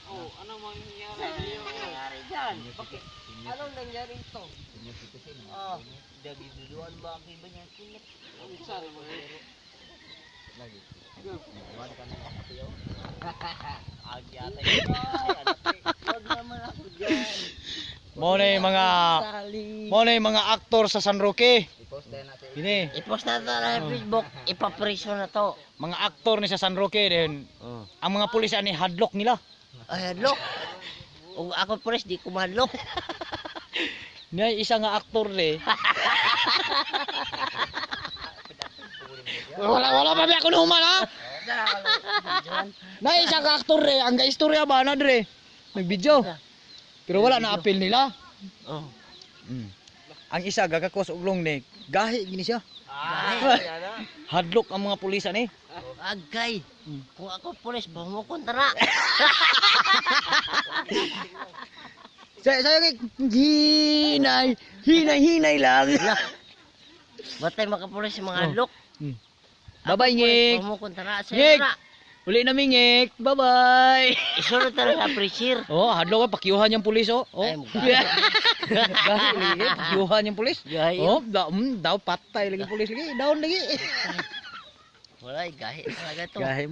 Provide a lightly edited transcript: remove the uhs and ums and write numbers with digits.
Oh, ano mangyayari dyan? Bakit? Anong nangyari ito? Oh, dagiduduan ba ang iba niya? Ang sari mo lagi. Buwan ka ng kapatid. Agyata yun. Huwag naman ako dyan. Mo na yung mga aktor sa San Roque. Ini, I-post na ito sa Facebook. Ipapriso na to. mga aktor ni sa San Roque din. Ang mga pulis ani hadlock nila. Ay, hadlok. Kung ako pulis, di ko mahadlok. Ni isa nga aktor de. Wala pa biya kuno man ha. Na isa ka aktor de, ang gaistorya ba na dre. Nag-video. Pero wala na appeal nila. Oh. Ang isa gagakos og long neck. Gahi gini siya. Hadlock ang mga pulis ani. Agay. Kung ako pulis, bumukontra. Saya hinay lang. Batay makapulis mga hadlok. Bye-bye, Ngik. Bumukontra. Ngik. Sira. Uli na Ngik. Bye-bye. Isunod talaga appreciate. Oh, hadlock pakiuhan yung pulis oh. Oh. Ay, mukha. Gahi pakiuhan yung pulis. Gahi. Oh, daw patay lagi pulis lagi. Daon lagi. Wala, gahi talaga to. Gahi